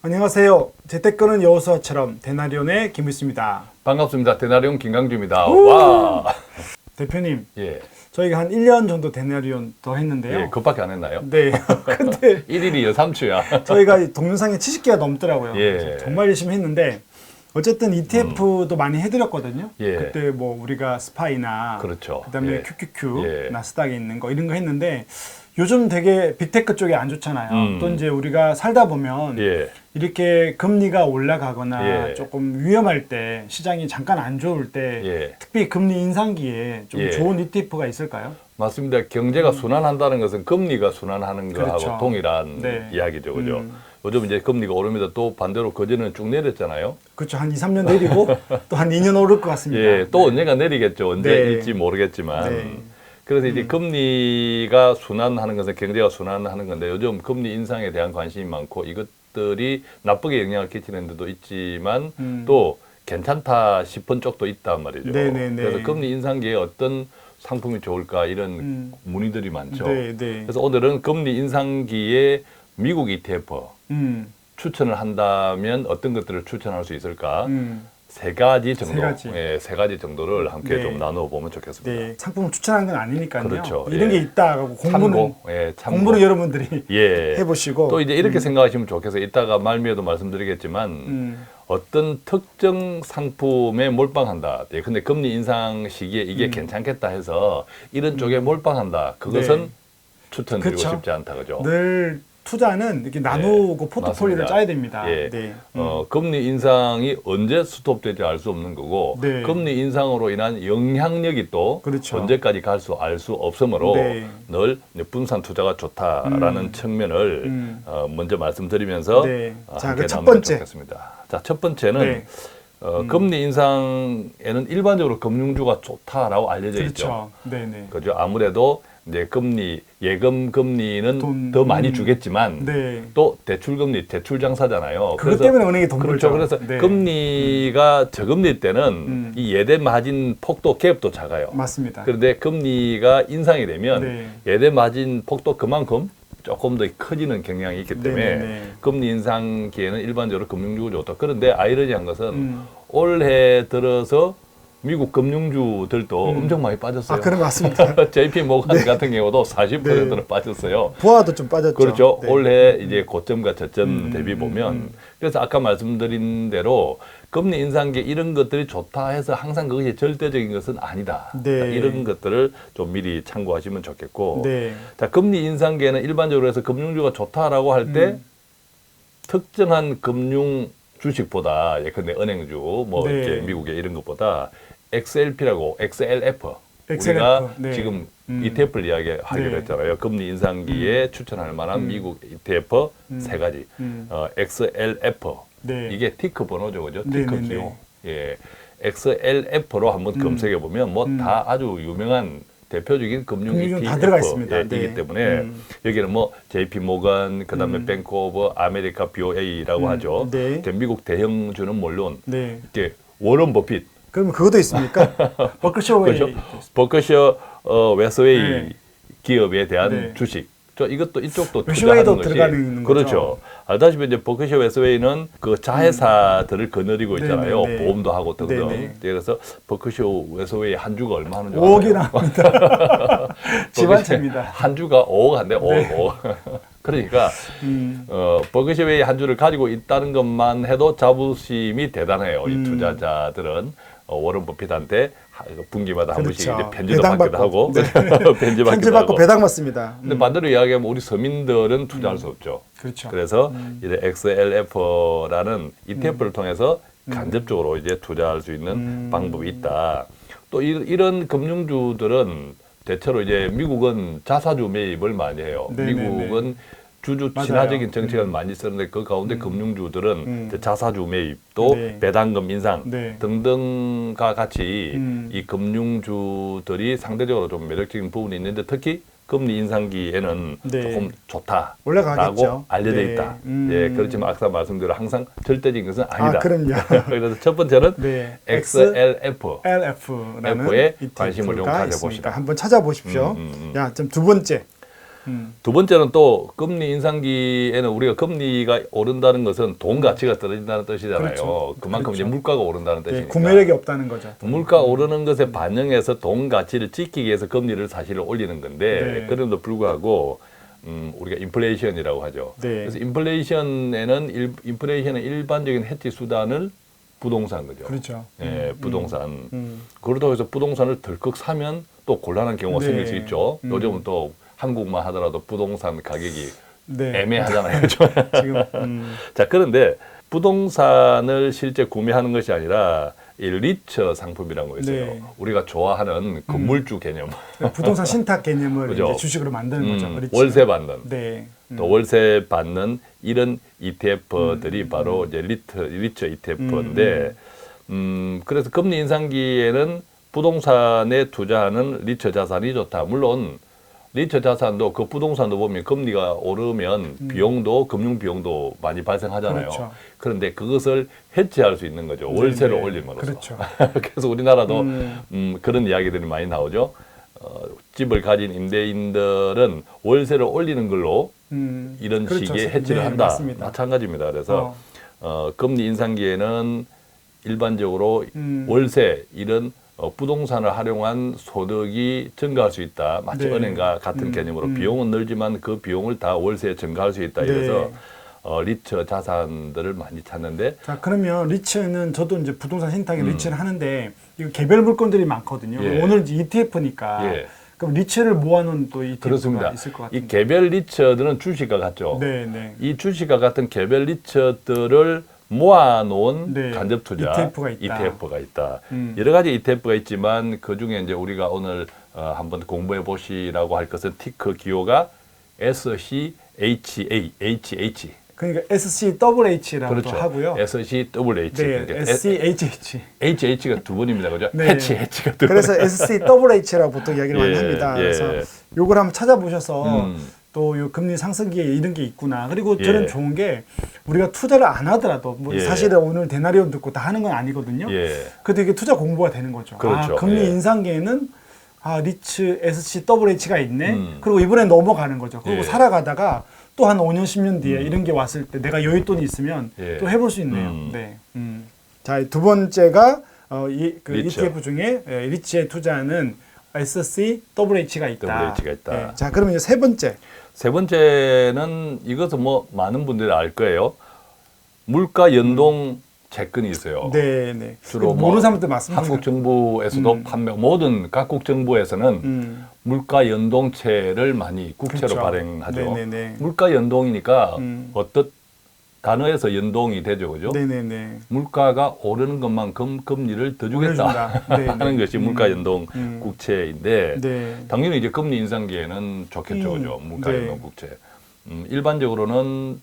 안녕하세요. 재테크는 여호수아처럼 데나리온의 김일수입니다. 반갑습니다. 데나리온 김강주입니다. 와. 대표님, 예. 저희가 한 1년 정도 데나리온 더 했는데요. 예, 그것밖에 안 했나요? 네. 근데 1일이 여삼추야. 저희가 동영상이 70개가 넘더라고요. 예. 정말 열심히 했는데 어쨌든 ETF도 많이 해드렸거든요. 예. 그때 뭐 우리가 스파이나 그렇죠. 그다음에 예. QQQ, 예. 나스닥에 있는 거 이런 거 했는데 요즘 되게 빅테크 쪽이 안 좋잖아요. 또 이제 우리가 살다 보면 예. 이렇게 금리가 올라가거나 예. 조금 위험할 때 시장이 잠깐 안 좋을 때 예. 특히 금리 인상기에 좀 예. 좋은 ETF가 있을까요? 맞습니다. 경제가 순환한다는 것은 금리가 순환하는 거하고 그렇죠. 동일한 네. 이야기죠. 그죠? 요즘 이제 금리가 오릅니다. 또 반대로 그전에는 쭉 내렸잖아요. 그렇죠. 한 2, 3년 내리고 또 한 2년 오를 것 같습니다. 예, 또 언젠가 내리겠죠. 언제일지 네. 모르겠지만. 네. 그래서 이제 금리가 순환하는 것은 경제가 순환하는 건데 요즘 금리 인상에 대한 관심이 많고 이것들이 나쁘게 영향을 끼치는 데도 있지만 또 괜찮다 싶은 쪽도 있단 말이죠. 네네네. 그래서 금리 인상기에 어떤 상품이 좋을까 이런 문의들이 많죠. 네, 네. 그래서 오늘은 금리 인상기에 미국 ETF 추천을 한다면 어떤 것들을 추천할 수 있을까? 세 가지 정도, 세 가지. 예, 세 가지 정도를 함께 네. 좀 나누어 보면 좋겠습니다. 네, 상품을 추천하는 건 아니니까요. 그렇죠. 이런 예. 게 있다 하고 공부는 참고, 예, 참고. 공부는 여러분들이 예. 해보시고 또 이제 이렇게 생각하시면 좋겠어요. 이따가 말미에도 말씀드리겠지만 어떤 특정 상품에 몰빵한다. 예, 근데 금리 인상 시기에 이게 괜찮겠다 해서 이런 쪽에 몰빵한다. 그것은 네. 추천드리고 그쵸. 싶지 않다. 그죠? 늘 투자는 이렇게 나누고 포트폴리오를 맞습니다. 짜야 됩니다. 예. 네. 금리 인상이 언제 스톱될지 알 수 없는 거고 네. 금리 인상으로 인한 영향력이 또 그렇죠. 언제까지 알 수 없으므로 네. 늘 분산 투자가 좋다라는 측면을 먼저 말씀드리면서 네. 자, 함께 그 첫 나누면 번째. 좋겠습니다. 자, 첫 번째는 네. 금리 인상에는 일반적으로 금융주가 좋다라고 알려져 있죠. 그렇죠. 네네. 그죠? 아무래도 이제 예금 금리는 돈, 더 많이 주겠지만 네. 또 대출 금리, 대출 장사잖아요. 그것 때문에 은행이 돈 그렇죠. 벌죠. 그래서 네. 금리가 저금리 때는 이 예대 마진 폭도 갭도 작아요. 맞습니다. 그런데 금리가 인상이 되면 네. 예대 마진 폭도 그만큼 조금 더 커지는 경향이 있기 때문에 네네네. 금리 인상기에는 일반적으로 금융주가 좋다. 그런데 아이러니한 것은 올해 들어서 미국 금융주들도 엄청 많이 빠졌어요. 아, 그런 것 같습니다. JP 모건 같은 경우도 40%는 네. 빠졌어요. 부하도 좀 빠졌죠. 그렇죠. 네. 올해 이제 고점과 저점 대비 보면 그래서 아까 말씀드린 대로 금리 인상기 이런 것들이 좋다 해서 항상 그것이 절대적인 것은 아니다. 네. 이런 것들을 좀 미리 참고하시면 좋겠고. 네. 자, 금리 인상기에는 일반적으로 해서 금융주가 좋다라고 할 때 특정한 금융 주식보다 예컨대 은행주 뭐 네. 이렇게 미국의 이런 것보다 XLP라고 XLF XLF, 우리가 네. 지금 ETF를 이야기하기로 네. 했잖아요. 금리 인상기에 추천할 만한 미국 ETF 세 가지. XLF 네. 이게 티크 번호죠, 그죠? 네, 티크 네, 네. 기호. 예, XLF로 한번 검색해 보면 뭐 다 아주 유명한 대표적인 금융 금융 ETF 다 들어가 있습니다. 예, 네. 이기 때문에 여기는 뭐 JP 모건 그다음에 뱅크 오브 아메리카 BOA라고 하죠. 네. 미국 대형주는 물론 네. 이렇게 워런 버핏 그러면 그것도 있습니까? 버크셔웨이. 그렇죠. 버크셔 웨스웨이 네. 기업에 대한 네. 주식. 이것도 이쪽도 웨스웨이도 투자하는 것이 들어가는 거죠. 그렇죠. 알다시피 이제 버크셔 웨스웨이는 그 자회사들을 거느리고 있잖아요. 네네네. 보험도 하고 등등. 네네. 그래서 버크셔 웨스웨이 한 주가 얼마 하는 줄 5억이나 알아요? 합니다. 집안채입니다. 한 주가 5억 한데 5억. 네. 5억. 그러니까 버크셔웨이 한 주를 가지고 있다는 것만 해도 자부심이 대단해요. 이 투자자들은 워런 버핏한테 분기마다 한 번씩 그렇죠. 이제 편지도 배당 받기도 받고. 하고 네. 편지 편지 받기도 받고 하고. 배당 받습니다. 근데 반대로 이야기하면 우리 서민들은 투자할 수 없죠. 그렇죠. 그래서 이제 XLF라는 ETF를 통해서 간접적으로 이제 투자할 수 있는 방법이 있다. 또 이런 금융주들은 대체로 이제 미국은 자사주 매입을 많이 해요. 네네네. 미국은 주주 맞아요. 친화적인 정책을 많이 쓰는데 그 가운데 금융주들은 이제 자사주 매입 또 네. 배당금 인상 네. 등등과 같이 이 금융주들이 상대적으로 좀 매력적인 부분이 있는데 특히 금리 인상기에는 네. 조금 좋다라고 올라가겠죠. 알려져 네. 있다. 예, 그렇지만 아까 말씀대로 항상 절대적인 것은 아니다. 아, 그럼요. 그래서 첫 번째는 네. XLF LF라는 F에 ETF가 관심을 좀 있으니까 가져보시다. 한번 찾아보십시오. 야, 좀 두 번째. 두 번째는 또 금리 인상기에는 우리가 금리가 오른다는 것은 돈 가치가 떨어진다는 뜻이잖아요. 그렇죠. 그만큼 그렇죠. 이제 물가가 오른다는 네, 뜻이니까. 구매력이 없다는 거죠. 물가 오르는 것에 반영해서 돈 가치를 지키기 위해서 금리를 사실 올리는 건데 네. 그럼에도 불구하고 우리가 인플레이션이라고 하죠. 네. 그래서 인플레이션은 일반적인 해지 수단을 부동산 거죠. 그렇죠. 예, 부동산. 그렇다고 해서 부동산을 덜컥 사면 또 곤란한 경우가 네. 생길 수 있죠. 요즘은 또 한국만 하더라도 부동산 가격이 네. 애매하잖아요. 그죠? 지금 자, 그런데 부동산을 실제 구매하는 것이 아니라 이 리처 상품이라는 거 있어요. 네. 우리가 좋아하는 건물주 개념. 부동산 신탁 개념을 그죠? 이제 주식으로 만드는 거죠. 그렇지. 월세 받는. 네. 또 월세 받는 이런 ETF들이 바로 이제 리처 ETF인데, 그래서 금리 인상기에는 부동산에 투자하는 리처 자산이 좋다. 물론 리처 자산도 그 부동산도 보면 금리가 오르면 비용도 금융 비용도 많이 발생하잖아요. 그렇죠. 그런데 그것을 해치할 수 있는 거죠. 월세를 네. 올림으로써. 그렇죠. 그래서 우리나라도 그런 이야기들이 많이 나오죠. 집을 가진 임대인들은 월세를 올리는 걸로 이런 그렇죠. 식의 해치를 네, 한다. 맞습니다. 마찬가지입니다. 그래서 금리 인상기에는 일반적으로 음. 월세 이런 부동산을 활용한 소득이 증가할 수 있다. 마치 네. 은행과 같은 개념으로 비용은 늘지만 그 비용을 다 월세에 증가할 수 있다. 이래서 리처 자산들을 많이 찾는데 자, 그러면 리츠는 저도 이제 부동산 신탁에 리츠를 하는데 이거 개별 물건들이 많거든요. 예. 오늘 ETF니까 예. 그럼 리츠를 모아놓은 또 ETF가 그렇습니다. 있을 것 같은데. 이 개별 리처들은 주식과 같죠. 네, 네. 이 주식과 같은 개별 리처들을 모아놓은 네. 간접 투자 ETF가 있다. 여러 가지 ETF가 있지만 그 중에 이제 우리가 오늘 한번 공부해 보시라고 할 것은 티커 기호가 SCHH. 그러니까 SCHH라고 그렇죠. 하고요. SCHH. 네, 그러니까 SCHH. HH가 두 번입니다. 그죠? 네. 해치가 두 번. 그래서 SCHH라고 보통 이야기를 많이 예, 합니다. 예. 그래서 요걸 한번 찾아보셔서 음. 또 요 금리 상승기에 이런 게 있구나. 그리고 예. 저는 좋은 게 우리가 투자를 안 하더라도 뭐 예. 사실은 오늘 데나리온 듣고 다 하는 건 아니거든요. 예. 그래도 이게 투자 공부가 되는 거죠. 그렇죠. 아, 금리 예. 인상기에는 리츠 SCHH가 있네. 그리고 이번에 넘어가는 거죠. 그리고 예. 살아가다가 또 한 5년, 10년 뒤에 이런 게 왔을 때 내가 여윳돈이 있으면 예. 또 해볼 수 있네요. 네. 자, 두 번째가 그 리츠. ETF 중에 리츠에 투자하는 SCHH가 있다. WH가 있다. 예. 자, 그러면 이제 세 번째. 세 번째는 이것은 뭐 많은 분들이 알 거예요. 물가 연동 채권이 있어요. 네, 네. 주로 모르는 사람들 많습니다. 한국 정부에서도 모든 각국 정부에서는 물가 연동채를 많이 국채로 그렇죠. 발행하죠. 네네네. 물가 연동이니까 어떤 단어에서 연동이 되죠, 그죠? 네네네. 물가가 오르는 것만큼 금리를 더 주겠다 올려준다. 네네. 하는 것이 물가 연동 국채인데 네. 당연히 이제 금리 인상기에는 좋겠죠, 그죠? 물가 네. 연동 국채. 일반적으로는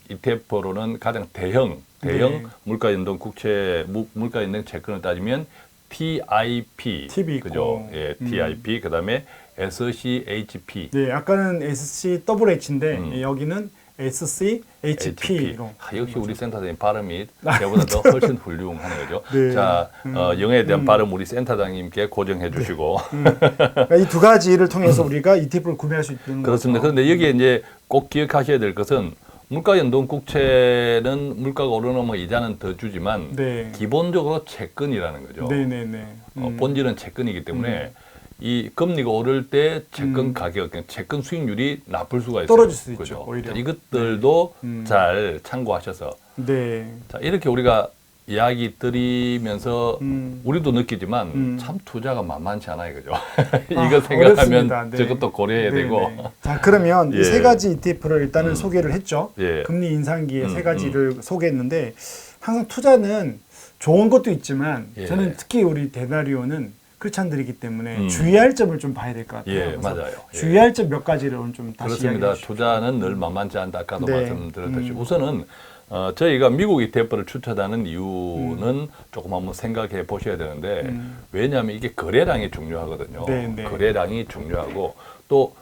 ETF로는 가장 대형 네. 물가 연동 국채 물가 연동 채권을 따지면 TIP, TB 있고. 그죠? 예, TIP 그다음에 SCHP. 네, 아까는 SCHH인데 여기는 SCHP로. 역시 우리 센터장님 발음이 저보다 더 훨씬 훌륭한 거죠. 네. 자, 영어에 대한 발음 우리 센터장님께 고정해 주시고. 그러니까 이 두 가지를 통해서 우리가 ETF를 구매할 수 있는 그렇습니다. 거죠. 그런데 여기에 이제 꼭 기억하셔야 될 것은 물가 연동 국채는 물가가 오르면 뭐 이자는 더 주지만 네. 기본적으로 채권이라는 거죠. 네네네. 본질은 채권이기 때문에 이 금리가 오를 때 채권 가격, 그러니까 채권 수익률이 나쁠 수가 있어요. 떨어질 수 있죠, 그죠? 오히려. 이것들도 잘 참고하셔서 네. 자, 이렇게 우리가 이야기 드리면서 우리도 느끼지만 참 투자가 만만치 않아요, 그죠? 이거 생각하면 어렵습니다. 네. 저것도 고려해야 네, 되고. 네. 자, 그러면 예. 이 세 가지 ETF를 일단은 소개를 했죠. 예. 금리 인상기의 세 가지를 소개했는데 항상 투자는 좋은 것도 있지만 예. 저는 특히 우리 데나리오는 크리스찬들이기 때문에 주의할 점을 좀 봐야 될 것 같아요. 예, 그래서 맞아요. 예. 주의할 점 몇 가지를 오늘 좀 다시 그렇습니다. 이야기해 주십시오. 투자는 늘 만만치 않다. 아까도 네. 말씀드렸듯이 우선은 저희가 미국 ETF를 추천하는 이유는 조금 한번 생각해 보셔야 되는데 왜냐하면 이게 거래량이 중요하거든요. 네, 네. 거래량이 중요하고 또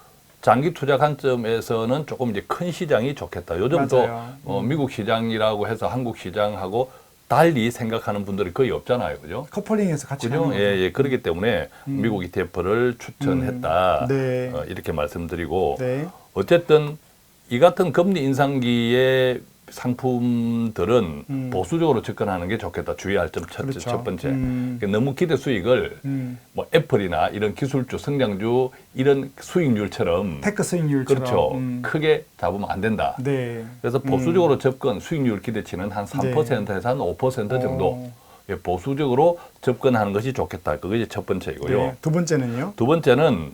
장기 투자 관점에서는 조금 이제 큰 시장이 좋겠다. 요즘 맞아요. 또 미국 시장이라고 해서 한국 시장하고 달리 생각하는 분들이 거의 없잖아요, 그죠? 커플링해서 같이 그죠? 하는 예, 예. 그렇기 때문에 미국 ETF를 추천했다. 네. 이렇게 말씀드리고 네. 어쨌든 이 같은 금리 인상기의 상품들은 보수적으로 접근하는 게 좋겠다. 주의할 점 그렇죠. 첫 번째. 그러니까 너무 기대 수익을 뭐 애플이나 이런 기술주, 성장주 이런 수익률처럼 테크 수익률처럼 그렇죠. 크게 잡으면 안 된다. 네. 그래서 보수적으로 접근, 수익률 기대치는 한 3%에서 한 5% 정도 예, 보수적으로 접근하는 것이 좋겠다. 그것이 첫 번째이고요. 네. 두 번째는요? 두 번째는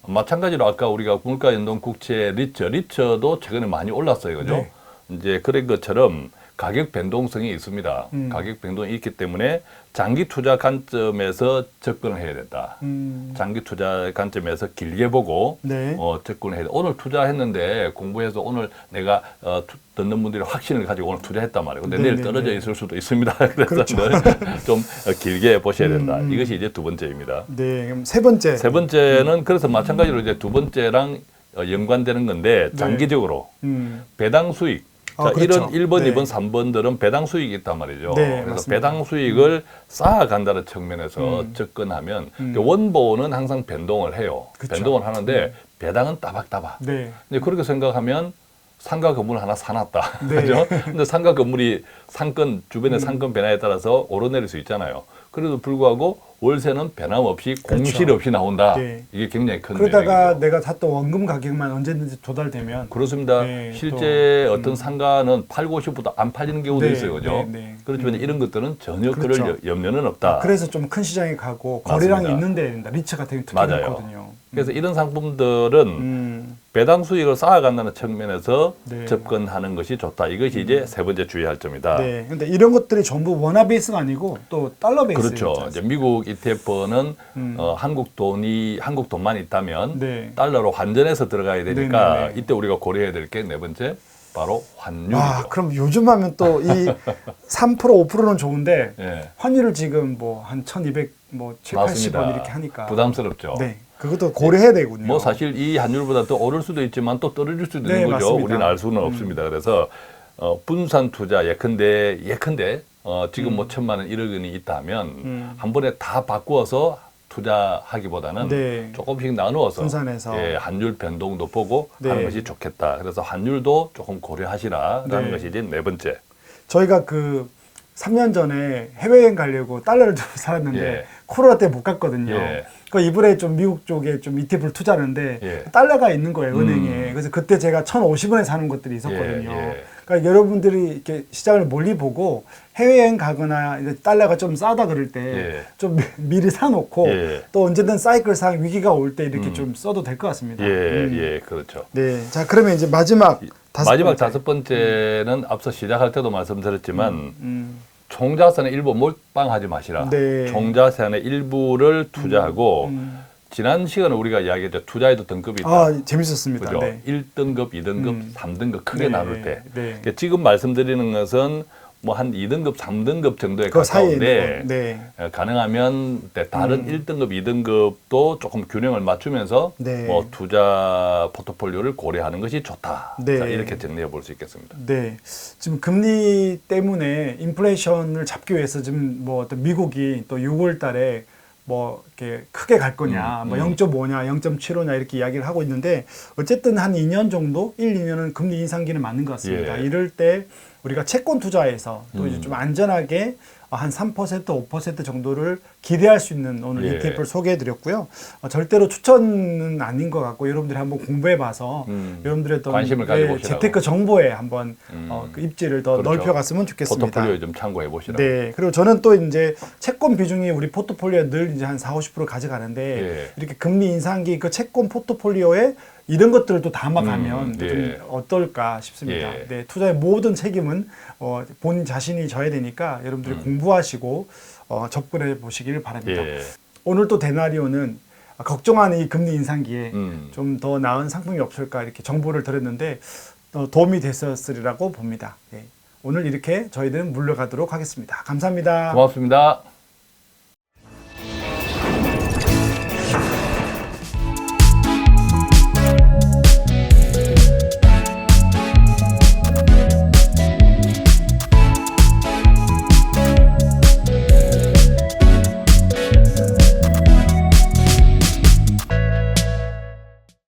마찬가지로 아까 우리가 물가 연동 국채 리처도 최근에 많이 올랐어요. 그죠? 네. 이제 그런 것처럼 가격 변동성이 있습니다. 가격 변동이 있기 때문에 장기 투자 관점에서 접근을 해야 된다. 장기 투자 관점에서 길게 보고 네. 접근을 해야 돼. 오늘 투자했는데 공부해서 오늘 내가 듣는 분들이 확신을 가지고 오늘 투자했단 말이에요. 근데 내일 떨어져 있을 수도 있습니다. 그래서 그렇죠. 좀 길게 보셔야 된다. 이것이 이제 두 번째입니다. 네. 그럼 세 번째. 세 번째는 그래서 마찬가지로 이제 두 번째랑 연관되는 건데 장기적으로 배당 수익. 자, 그렇죠. 이런 1번, 네. 2번, 3번들은 배당 수익이 있단 말이죠. 네, 그래서 맞습니다. 배당 수익을 쌓아간다는 측면에서 접근하면 원보는 항상 변동을 해요. 그쵸. 변동을 하는데 배당은 따박따박. 네. 근데 그렇게 생각하면 상가 건물 하나 사놨다. 네. 그죠? 근데 상가 건물이 상권, 주변의 상권 변화에 따라서 오르내릴 수 있잖아요. 그래도 불구하고 월세는 변함없이 공실 없이 나온다. 네. 이게 굉장히 큰 그러다가 매력이죠. 내가 샀던 원금 가격만 언제든지 도달되면 그렇습니다. 네, 실제 어떤 상가는 팔고 싶어도 안 팔리는 경우도 네, 있어요. 그죠? 네, 네. 그렇지만 이런 것들은 전혀 그렇죠. 그럴 염려는 없다. 그래서 좀 큰 시장에 가고 거래량이 맞습니다. 있는 데에 된다. 리처 같은 경우 특히 맞아요. 그렇거든요. 그래서 이런 상품들은 배당 수익을 쌓아간다는 측면에서 네. 접근하는 것이 좋다. 이것이 이제 세 번째 주의할 점이다. 네. 근데 이런 것들이 전부 원화 베이스가 아니고 또 달러 베이스. 그렇죠. 이제 미국 ETF는 한국 돈만 있다면 네. 달러로 환전해서 들어가야 되니까 네, 네, 네. 이때 우리가 고려해야 될 게 네 번째 바로 환율이죠. 아, 그럼 요즘 하면 또 이 3% 5%는 좋은데 예. 환율을 지금 뭐 한 1,200 뭐 7, 80원 이렇게 하니까 부담스럽죠. 네. 그것도 고려해야 되군요. 뭐 사실 이 환율보다 더 오를 수도 있지만 또 떨어질 수도 있는 네, 거죠. 맞습니다. 우리는 알 수는 없습니다. 그래서 분산 투자 예컨대 지금 뭐 1,000만 원 1억 원이 있다면 한 번에 다 바꾸어서 투자하기보다는 네. 조금씩 나누어서 분산해서. 예, 환율 변동도 보고 네. 하는 것이 좋겠다. 그래서 환율도 조금 고려하시라라는 네. 것이 이제 네 번째. 저희가 그 3년 전에 해외여행 가려고 달러를 들고 살았는데 예. 코로나 때 못 갔거든요. 예. 그 이번에 좀 미국 쪽에 좀 ETF를 투자하는데 예. 달러가 있는 거예요, 은행에. 그래서 그때 제가 1,050원에 사는 것들이 있었거든요. 예. 그러니까 여러분들이 이렇게 시장을 멀리 보고 해외여행 가거나 이제 달러가 좀 싸다 그럴 때 좀 미리 사놓고 예. 또 언제든 사이클상 위기가 올 때 이렇게 좀 써도 될 것 같습니다. 예, 그렇죠. 네. 자, 그러면 이제 마지막 번째. 다섯 번째는 앞서 시작할 때도 말씀드렸지만 총자산의 일부 몰빵하지 마시라. 네. 총자산의 일부를 투자하고 지난 시간에 우리가 이야기했죠. 투자에도 등급이 있다. 아, 재밌었습니다. 그죠? 네. 1등급, 2등급, 3등급 크게 네, 나눌 때. 네. 그러니까 지금 말씀드리는 것은 뭐 한 2등급, 3등급 정도에 그 사이에 가까운데 있는 거. 네. 가능하면 다른 1등급, 2등급도 조금 균형을 맞추면서 네. 뭐 투자 포트폴리오를 고려하는 것이 좋다. 네. 자, 이렇게 정리해 볼 수 있겠습니다. 네. 지금 금리 때문에 인플레이션을 잡기 위해서 지금 뭐 어떤 미국이 또 6월 달에 뭐 이렇게 크게 갈 거냐, 뭐 0.5냐, 0.75냐 이렇게 이야기를 하고 있는데 어쨌든 한 2년 정도, 1, 2년은 금리 인상기는 맞는 것 같습니다. 예. 이럴 때 우리가 채권 투자에서 또 이제 좀 안전하게 한 3%, 5% 정도를 기대할 수 있는 오늘 예. ETF를 소개해드렸고요. 절대로 추천은 아닌 것 같고 여러분들이 한번 공부해봐서 여러분들의 또 관심을 가지고 보시라고. 재테크 정보에 한번 그 입지를 더 그렇죠. 넓혀갔으면 좋겠습니다. 포트폴리오에 좀 참고해 보시라고. 네. 그리고 저는 또 이제 채권 비중이 우리 포트폴리오에 늘 이제 한 40, 50% 가져가는데 예. 이렇게 금리 인상기 그 채권 포트폴리오에 이런 것들을 또 담아가면 예. 좀 어떨까 싶습니다. 예. 네. 투자의 모든 책임은 본인 자신이 져야 되니까 여러분들이 공부하시고 접근해 보시길 바랍니다. 예. 오늘 또 데나리오는 걱정하는 이 금리 인상기에 음. 좀 더 나은 상품이 없을까 이렇게 정보를 드렸는데 도움이 됐었으리라고 봅니다. 네. 오늘 이렇게 저희들은 물러가도록 하겠습니다. 감사합니다. 고맙습니다.